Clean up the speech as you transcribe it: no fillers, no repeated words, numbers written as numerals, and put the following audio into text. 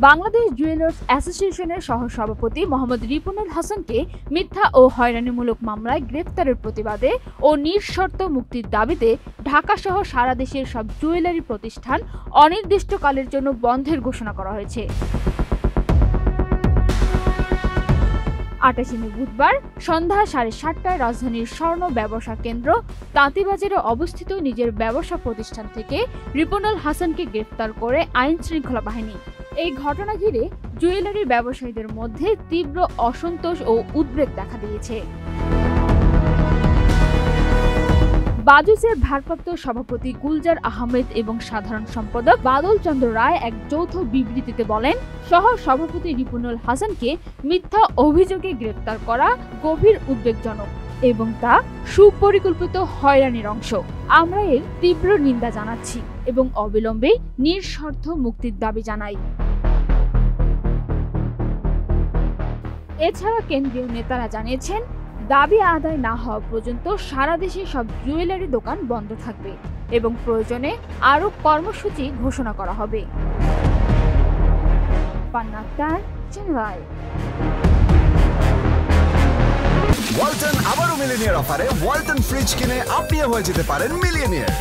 Bangladesh jewellers অ্যাসোসিয়েশনের সহ-সভাপতি মোহাম্মদ রিপনুল হাসানকে মিথ্যা ও হয়রানিমূলক মামলায় গ্রেফতারের প্রতিবাদে ও নিঃশর্ত মুক্তির দাবিতে ঢাকাসহ সারা দেশের সব জুয়েলারি প্রতিষ্ঠান অনির্দিষ্টকালের জন্য বন্ধের ঘোষণা করা হয়েছে। ২৮ মে বুধবার সন্ধ্যা ৭:৩০টায় রাজধানীর স্বর্ণ ব্যবসা কেন্দ্র তাঁতীবাজারে অবস্থিত নিজের ব্যবসা প্রতিষ্ঠান থেকে রিপনুল হাসানকে গ্রেফতার করে আইন শৃঙ্খলা বাহিনী। এই ঘটনা ঘিরে জুয়েলারি ব্যবসায়ীদের মধ্যে তীব্র অসন্তোষ ও উদ্বেগ দেখা দিয়েছে। বাজুসের ভারপ্রাপ্ত সভাপতি গুলজার আহমেদ এবং সাধারণ সম্পাদক বাদল চন্দ্র রায় এক যৌথ বিবৃতিতে বলেন, সহ সভাপতি রিপনুল হাসানকে মিথ্যা অভিযোগে গ্রেফতার করা গভীর উদ্বেগজনক এবং তা সুপরিকল্পিত হয়রানির অংশ। আমরা এর তীব্র নিন্দা জানাচ্ছি এবং অবিলম্বে নিঃশর্ত মুক্তির দাবি জানাই। এছাড়া কেন্দ্রীয় নেতারা জানিয়েছেন, দাবি আদায় না হওয়া পর্যন্ত সারা দেশে সব জুয়েলারি দোকান বন্ধ থাকবে এবং প্রয়োজনে আরও কর্মসূচি ঘোষণা করা হবে। ওয়ালটন আবারও মিলিনিয়ার অফারে ওয়ালটন ফ্রিজ কিনে আপনিও হয়ে যেতে পারেন মিলিয়নিয়ার।